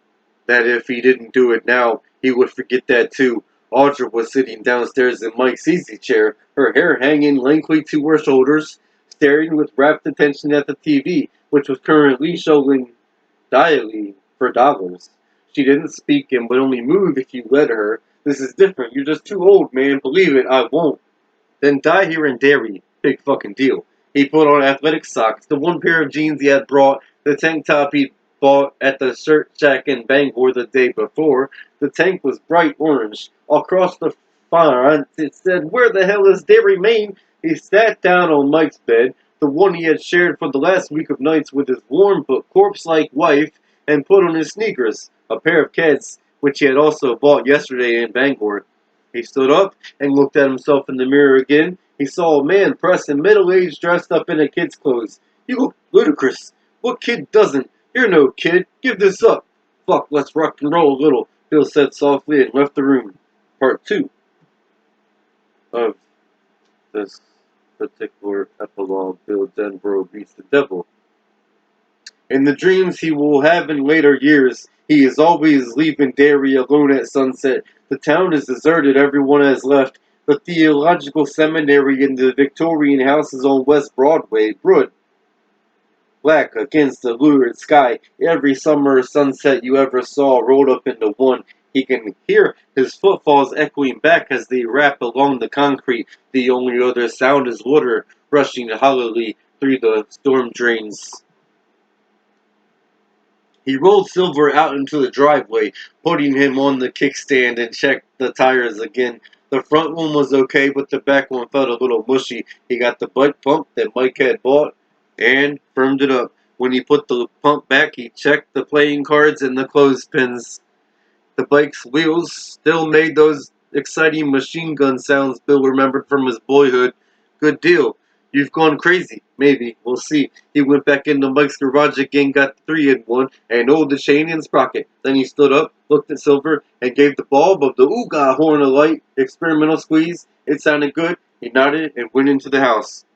that if he didn't do it now, he would forget that too. Audra was sitting downstairs in Mike's easy chair, her hair hanging lankly to her shoulders, staring with rapt attention at the TV, which was currently showing dialing for dollars. She didn't speak and would only move if you let her. This is different. You're just too old, man. Believe it, I won't. Then die here in Derry. Big fucking deal. He put on athletic socks, the one pair of jeans he had brought, the tank top he'd bought at the shirt shack in Bangor the day before. The tank was bright orange. Across the front it said, "Where the hell is Derry, Maine?" He sat down on Mike's bed, the one he had shared for the last week of nights with his warm but corpse-like wife, and put on his sneakers, a pair of Keds, which he had also bought yesterday in Bangor. He stood up and looked at himself in the mirror again. He saw a man pressing middle-aged dressed up in a kid's clothes. "You look ludicrous. What kid doesn't? You're no kid. Give this up." "Fuck, let's rock and roll a little," Bill said softly and left the room. Part 2 of this particular epilogue, Bill Denbrough beats the devil. In the dreams he will have in later years, he is always leaving Derry alone at sunset. The town is deserted, everyone has left. The theological seminary and the Victorian houses on West Broadway, black against the lurid sky. Every summer sunset you ever saw rolled up into one. He can hear his footfalls echoing back as they rap along the concrete. The only other sound is water rushing hollowly through the storm drains. He rolled Silver out into the driveway, putting him on the kickstand, and checked the tires again. The front one was okay, but the back one felt a little mushy. He got the bike pump that Mike had bought and firmed it up. When he put the pump back, he checked the playing cards and the clothespins. The bike's wheels still made those exciting machine gun sounds Bill remembered from his boyhood. Good deal. You've gone crazy. Maybe. We'll see. He went back into Mike's garage again, got the 3-in-1, and rolled the chain in his pocket. Then he stood up, looked at Silver, and gave the bulb of the ooga horn a light, experimental squeeze. It sounded good. He nodded and went into the house.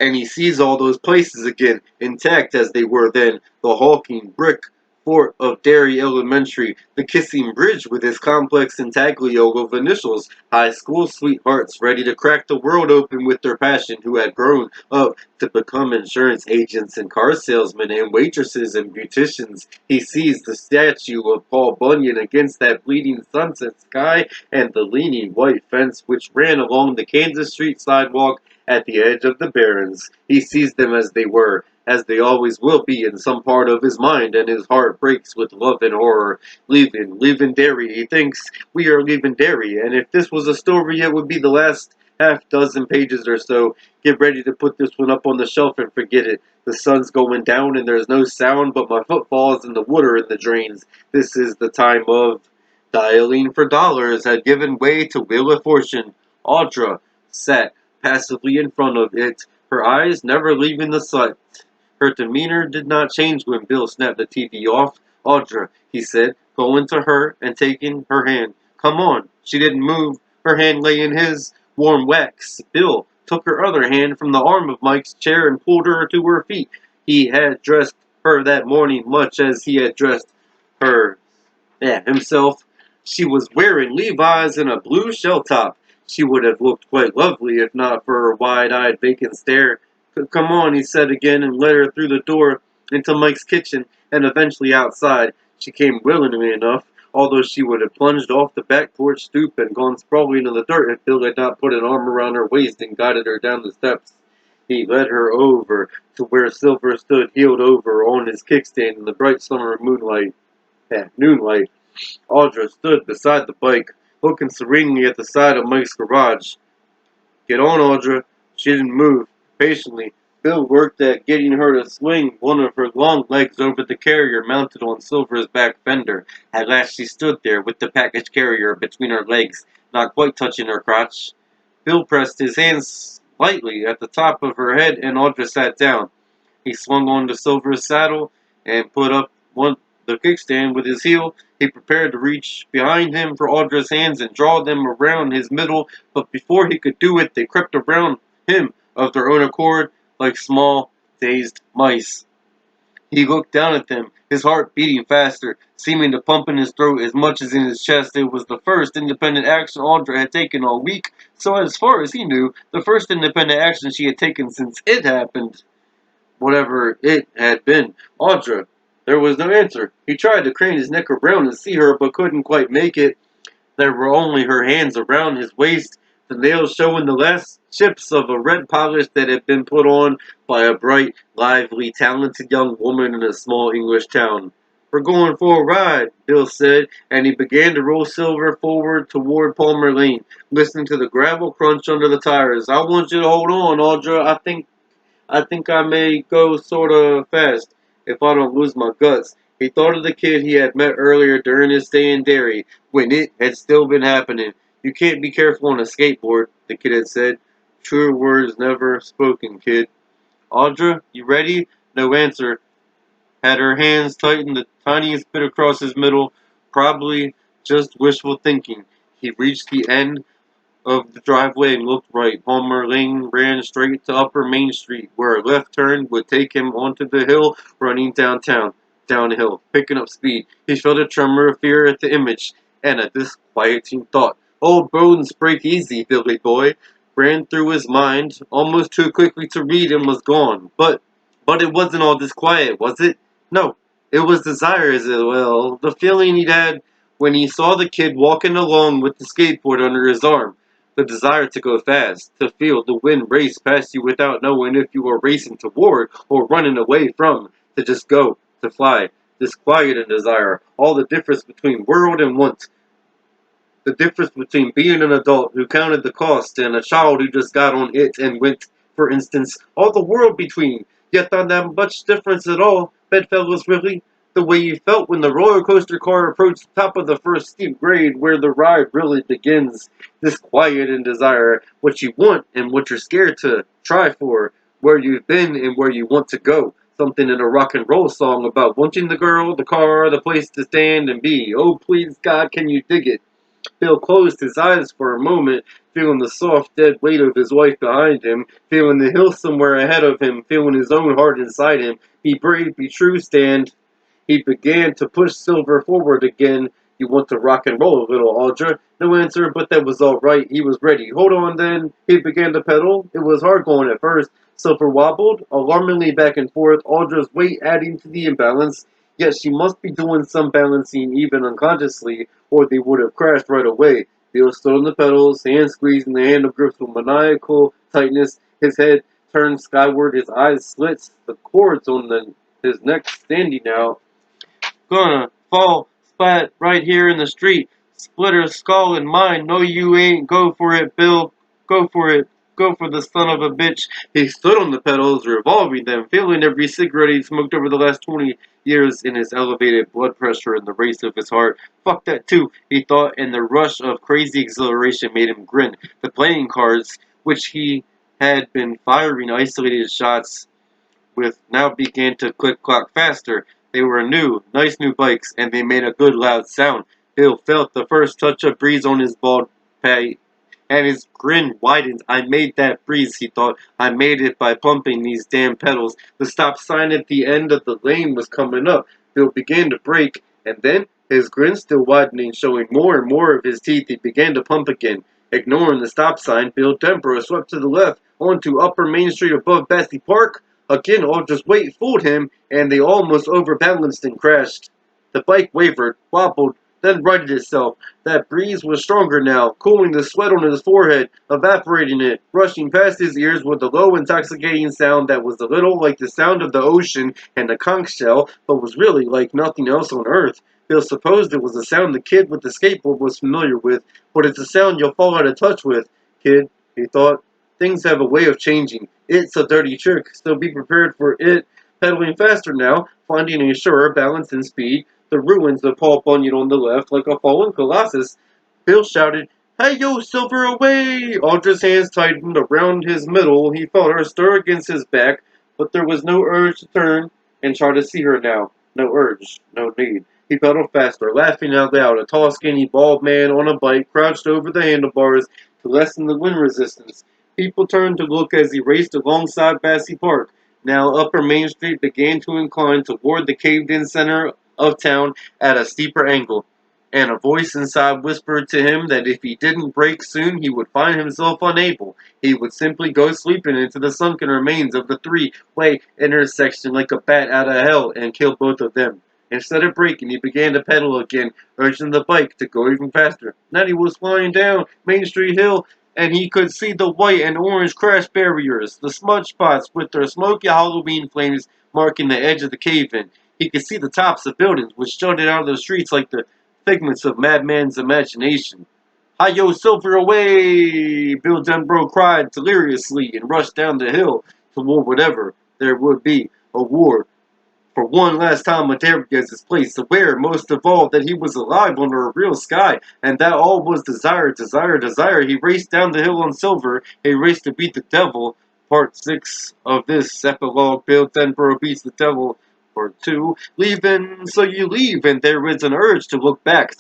And he sees all those places again, intact as they were then. The hulking brick fort of Derry Elementary, the kissing bridge with its complex intaglio of initials, high school sweethearts ready to crack the world open with their passion, who had grown up to become insurance agents and car salesmen and waitresses and beauticians. He sees the statue of Paul Bunyan against that bleeding sunset sky and the leaning white fence which ran along the Kansas Street sidewalk at the edge of the barrens. He sees them as they were, as they always will be in some part of his mind, and his heart breaks with love and horror. Leaving Derry, he thinks. We are leaving Derry, and if this was a story, it would be the last half dozen pages or so. Get ready to put this one up on the shelf and forget it. The sun's going down and there's no sound but my footfalls and the water in the drains. This is the time of dialing for dollars had given way to Wheel of Fortune. Audra sat passively in front of it, her eyes never leaving the sight. Her demeanor did not change when Bill snapped the TV off. "Audra," he said, going to her and taking her hand. "Come on." She didn't move. Her hand lay in his, warm wax. Bill took her other hand from the arm of Mike's chair and pulled her to her feet. He had dressed her that morning much as he had dressed her himself. She was wearing Levi's and a blue shell top. She would have looked quite lovely if not for her wide-eyed vacant stare. Come on, he said again, and led her through the door into Mike's kitchen and eventually outside. She came willingly enough, although she would have plunged off the back porch stoop and gone sprawling into the dirt if Bill had not put an arm around her waist and guided her down the steps. He led her over to where Silver stood heeled over on his kickstand in the bright summer moonlight. Noonlight. Audra stood beside the bike, looking serenely at the side of Mike's garage. Get on, Audra. She didn't move. Patiently, Bill worked at getting her to swing one of her long legs over the carrier mounted on Silver's back fender. At last she stood there with the package carrier between her legs, not quite touching her crotch. Bill pressed his hands lightly at the top of her head and Audra sat down. He swung onto Silver's saddle and put up the kickstand with his heel. He prepared to reach behind him for Audra's hands and draw them around his middle, but before he could do it, they crept around him of their own accord like small, dazed mice. He looked down at them, his heart beating faster, seeming to pump in his throat as much as in his chest. It was the first independent action Audra had taken all week, so as far as he knew, the first independent action she had taken since it happened. Whatever it had been. Audra. There was no answer. He tried to crane his neck around and see her, but couldn't quite make it. There were only her hands around his waist, the nails showing the last chips of a red polish that had been put on by a bright, lively, talented young woman in a small English town. We're going for a ride, Bill said, and he began to roll Silver forward toward Palmer Lane, listening to the gravel crunch under the tires. I want you to hold on, Audra. I think I may go sorta fast if I don't lose my guts. He thought of the kid he had met earlier during his stay in Derry, when it had still been happening. You can't be careful on a skateboard, the kid had said. Truer words never spoken, kid. Audra, you ready? No answer. Had her hands tightened the tiniest bit across his middle, probably just wishful thinking. He reached the end of the driveway and looked right. Palmer Lane ran straight to Upper Main Street, where a left turn would take him onto the hill running downhill, picking up speed. He felt a tremor of fear at the image, and a disquieting thought. Old bones break easy, Billy boy, ran through his mind, almost too quickly to read and was gone. But it wasn't all disquiet, was it? No, it was desire, as well, the feeling he'd had when he saw the kid walking along with the skateboard under his arm. The desire to go fast, to feel the wind race past you without knowing if you were racing toward or running away from, to just go, to fly. Disquiet and desire, all the difference between world and want. The difference between being an adult who counted the cost and a child who just got on it and went, for instance, all the world between. Yet not that much difference at all, bedfellows really. The way you felt when the roller coaster car approached the top of the first steep grade where the ride really begins. This quiet and desire, what you want and what you're scared to try for, where you've been and where you want to go. Something in a rock and roll song about wanting the girl, the car, the place to stand and be. Oh, please, God, can you dig it? Bill closed his eyes for a moment, feeling the soft, dead weight of his wife behind him, feeling the hill somewhere ahead of him, feeling his own heart inside him. Be brave, be true, stand. He began to push Silver forward again. You want to rock and roll a little, Audra? No answer, but that was all right. He was ready. Hold on, then. He began to pedal. It was hard going at first. Silver wobbled, alarmingly back and forth, Audra's weight adding to the imbalance. Yet she must be doing some balancing even unconsciously, or they would have crashed right away. Bill stood on the pedals, hands squeezing the handle grips with maniacal tightness. His head turned skyward, his eyes slits, the cords on his neck standing out. Gonna fall splat right here in the street. Split her skull and mine. No, you ain't. Go for it, Bill. Go for it. Go for the son of a bitch. He stood on the pedals, revolving them, feeling every cigarette he'd smoked over the last 20 years in his elevated blood pressure and the race of his heart. Fuck that too, he thought, and the rush of crazy exhilaration made him grin. The playing cards, which he had been firing isolated shots with, now began to click-clock faster. They were new, nice new bikes, and they made a good loud sound. Bill felt the first touch of breeze on his bald pate, and his grin widened. I made that breeze, he thought. I made it by pumping these damn pedals. The stop sign at the end of the lane was coming up. Bill began to brake, and then His grin still widening, showing more and more of his teeth, he began to pump again. Ignoring the stop sign, Bill Denbrough swept to the left onto Upper Main Street above Bessie Park. Again, all just weight fooled him, and they almost overbalanced and crashed. The bike wavered, wobbled, then righted itself. That breeze was stronger now, cooling the sweat on his forehead, evaporating it, rushing past his ears with a low, intoxicating sound that was a little like the sound of the ocean and a conch shell, but was really like nothing else on earth. Bill supposed it was a sound the kid with the skateboard was familiar with, but it's a sound you'll fall out of touch with, kid, he thought. Things have a way of changing. It's a dirty trick, so be prepared for it. Pedaling faster now, finding a surer balance and speed, the ruins of Paul Bunyan on the left, like a fallen colossus. Bill shouted, "Hey yo, Silver, away!" Audra's hands tightened around his middle. He felt her stir against his back, but there was no urge to turn and try to see her now. No urge, no need. He pedaled faster, laughing out loud. A tall, skinny, bald man on a bike crouched over the handlebars to lessen the wind resistance. People turned to look as he raced alongside Bessie Park. Now Upper Main Street began to incline toward the caved-in center of town at a steeper angle, and a voice inside whispered to him that if he didn't brake soon he would find himself unable. He would simply go sweeping into the sunken remains of the three-way intersection like a bat out of hell and kill both of them. Instead of braking, he began to pedal again, urging the bike to go even faster. Now he was flying down Main Street Hill, and he could see the white and orange crash barriers, the smudge spots with their smoky Halloween flames marking the edge of the cave-in. He could see the tops of buildings which jutted out of the streets like the figments of madman's imagination. "Hi-yo, Silver, away!" Bill Denbrough cried deliriously and rushed down the hill toward whatever there would be, a war. For one last time Madariga's place, aware most of all that he was alive under a real sky, and that all was desire, desire, desire. He raced down the hill on Silver, a race to beat the devil. Part 6 of this epilogue, Bill Denbrough beats the devil. Part 2, leaving, so you leave, and there is an urge to look back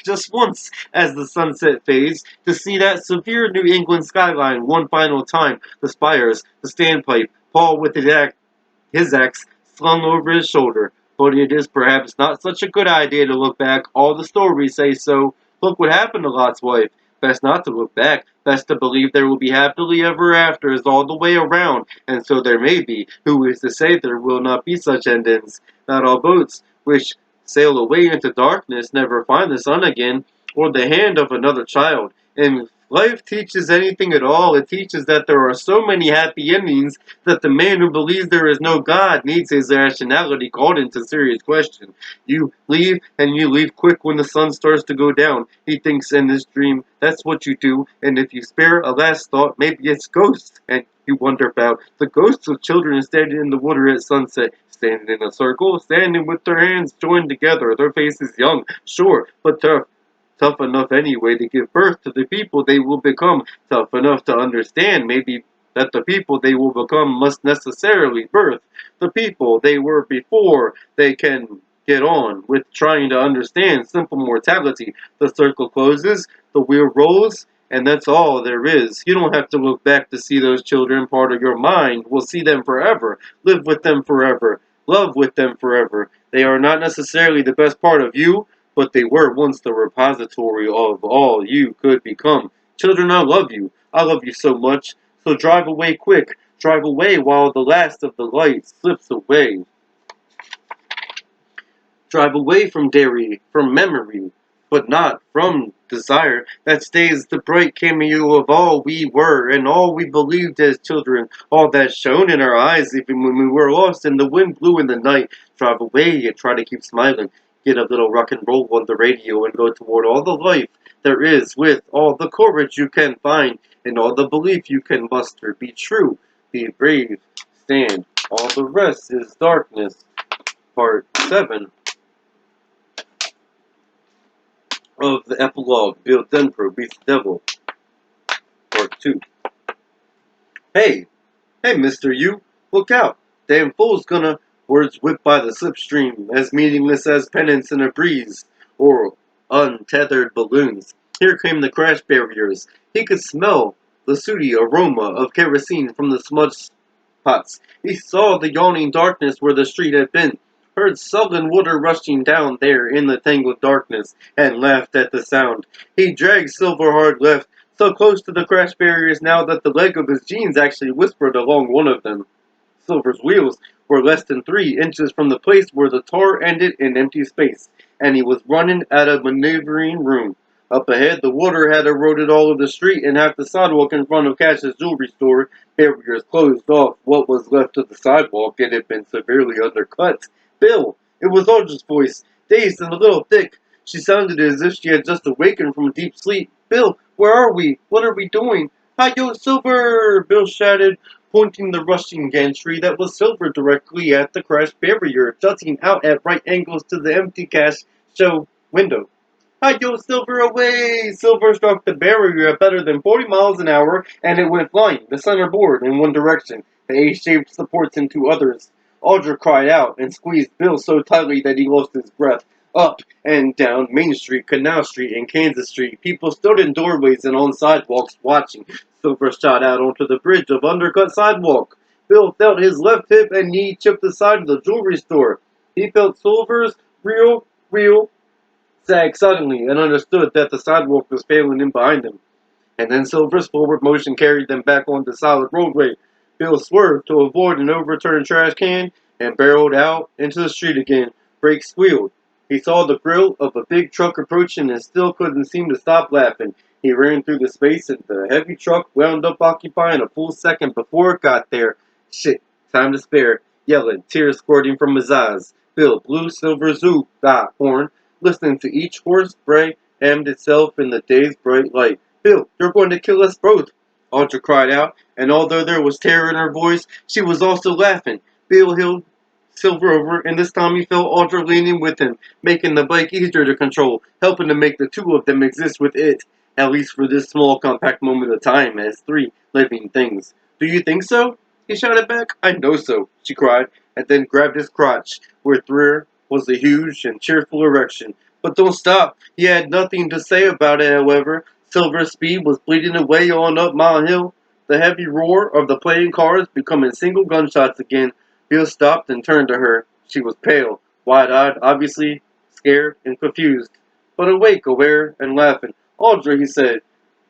just once as the sunset fades, to see that severe New England skyline one final time, the spires, the standpipe, Paul with his axe slung over his shoulder. But it is perhaps not such a good idea to look back. All the stories say so. Look what happened to Lot's wife. Best not to look back. Best to believe there will be happily ever afters all the way around. And so there may be. Who is to say there will not be such endings? Not all boats which sail away into darkness never find the sun again, or the hand of another child. And life teaches anything at all, it teaches that there are so many happy endings that the man who believes there is no God needs his rationality called into serious question. You leave, and you leave quick when the sun starts to go down. He thinks in his dream, that's what you do, and if you spare a last thought, maybe it's ghosts, and you wonder about the ghosts of children standing in the water at sunset, standing in a circle, standing with their hands joined together, their faces young, sure, but tough enough anyway to give birth to the people they will become, tough enough to understand maybe that the people they will become must necessarily birth the people they were before they can get on with trying to understand simple mortality. The circle closes, the wheel rolls, and that's all there is. You don't have to look back to see those children. Part of your mind will see them forever, live with them forever, love with them forever. They are not necessarily the best part of you, but they were once the repository of all you could become. Children, I love you. I love you so much. So drive away quick. Drive away while the last of the light slips away. Drive away from dairy, from memory, but not from desire. That stays the bright cameo of all we were and all we believed as children, all that shone in our eyes even when we were lost and the wind blew in the night. Drive away and try to keep smiling. Get a little rock and roll on the radio and go toward all the life there is with all the courage you can find and all the belief you can muster. Be true, be brave, stand. All the rest is darkness. Part 7 of the epilogue, Bill Denbrough beats the devil. Part 2. Hey, mister, you, look out. Damn fool's gonna. Words whipped by the slipstream, as meaningless as pennants in a breeze, or untethered balloons. Here came the crash barriers. He could smell the sooty aroma of kerosene from the smudge pots. He saw the yawning darkness where the street had been. heard sullen water rushing down there in the tangled darkness, and laughed at the sound. He dragged Silverhard left, so close to the crash barriers now that the leg of his jeans actually whispered along one of them. Silver's wheels were less than 3 inches from the place where the tar ended in empty space, and he was running out of maneuvering room. Up ahead, the water had eroded all of the street and half the sidewalk in front of Cash's jewelry store. Barriers closed off what was left of the sidewalk. It had been severely undercut. Bill! It was Audra's voice, dazed and a little thick. She sounded as if she had just awakened from a deep sleep. Bill, where are we? What are we doing? Hi, yo, Silver! Bill shouted, pointing the rushing gantry that was Silver directly at the crashed barrier, jutting out at right angles to the empty cash show window. Hi, yo, Silver, away! Silver struck the barrier at better than 40 miles an hour, and it went flying, the centerboard, in one direction, the A-shaped supports in two others. Audra cried out and squeezed Bill so tightly that he lost his breath. Up and down Main Street, Canal Street, and Kansas Street, people stood in doorways and on sidewalks watching. Silver shot out onto the bridge of undercut sidewalk. Bill felt his left hip and knee chip the side of the jewelry store. He felt Silver's real sag suddenly and understood that the sidewalk was failing in behind him. And then Silver's forward motion carried them back on the solid roadway. Bill swerved to avoid an overturned trash can and barreled out into the street again. Brakes squealed. He saw the grill of a big truck approaching and still couldn't seem to stop laughing. He ran through the space and the heavy truck wound up occupying a full second before it got there. Shit, time to spare. Yelling, tears squirting from his eyes. Bill blew Silver's horn, listening to each horse bray aimed itself in the day's bright light. Bill, you're going to kill us both, Audra cried out, and although there was terror in her voice, she was also laughing. Bill heeled Silver over, and this time he felt Audra leaning with him, making the bike easier to control, helping to make the two of them exist with it, at least for this small compact moment of time, as three living things. Do you think so? He shouted back. I know so, she cried, and then grabbed his crotch, where there was a huge and cheerful erection. But don't stop. He had nothing to say about it, however. Silver's speed was bleeding away on up Mile Hill, the heavy roar of the playing cars becoming single gunshots again. Bill stopped and turned to her. She was pale, wide-eyed, obviously scared and confused, but awake, aware, and laughing. Audra, he said,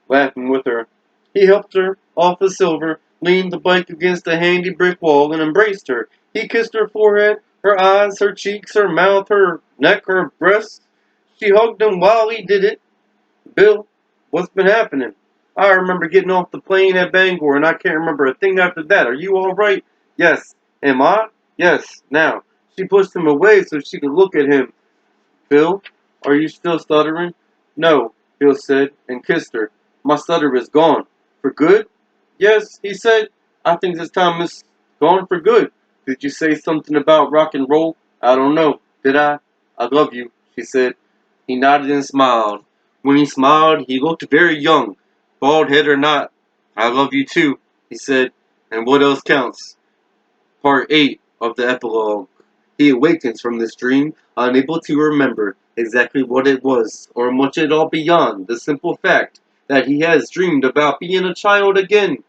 laughing with her. He helped her off of Silver, leaned the bike against a handy brick wall, and embraced her. He kissed her forehead, her eyes, her cheeks, her mouth, her neck, her breasts. She hugged him while he did it. Bill, what's been happening? I remember getting off the plane at Bangor, and I can't remember a thing after that. Are you all right? Yes. Am I? Yes. Now. She pushed him away so she could look at him. Bill, are you still stuttering? No, Bill said, and kissed her. My stutter is gone. For good? Yes, he said. I think this time it's gone for good. Did you say something about rock and roll? I don't know. Did I? I love you, she said. He nodded and smiled. When he smiled, he looked very young, bald head or not. I love you too, he said. And what else counts? Part 8 of the epilogue. He awakens from this dream, unable to remember exactly what it was, or much at all beyond the simple fact that he has dreamed about being a child again.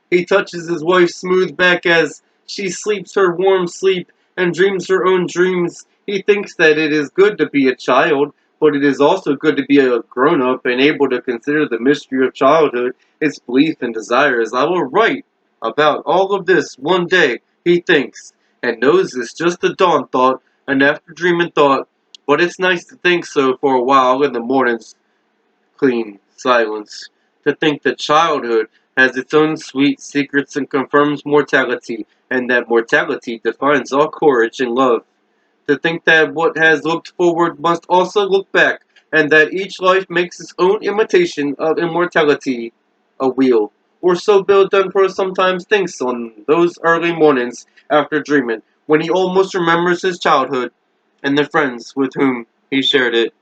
He touches his wife's smooth back as she sleeps her warm sleep and dreams her own dreams. He thinks that it is good to be a child, but it is also good to be a grown-up and able to consider the mystery of childhood, its belief and desires. I will write about all of this one day, he thinks, and knows it's just a dawn thought, an after-dreaming thought, but it's nice to think so for a while in the morning's clean silence. To think that childhood has its own sweet secrets and confirms mortality, and that mortality defines all courage and love. To think that what has looked forward must also look back, and that each life makes its own imitation of immortality, a wheel. Or so Bill Dunphy sometimes thinks on those early mornings after dreaming, when he almost remembers his childhood and the friends with whom he shared it.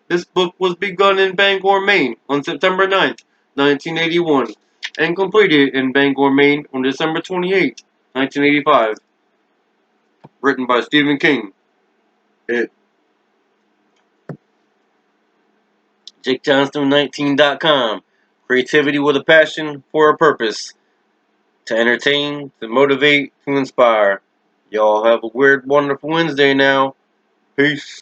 This book was begun in Bangor, Maine on September 9th, 1981, and completed in Bangor, Maine on December 28th, 1985. Written by Stephen King. It. JakeJohnstone19.com. Creativity with a passion for a purpose. To entertain, to motivate, to inspire. Y'all have a weird, wonderful Wednesday now. Peace.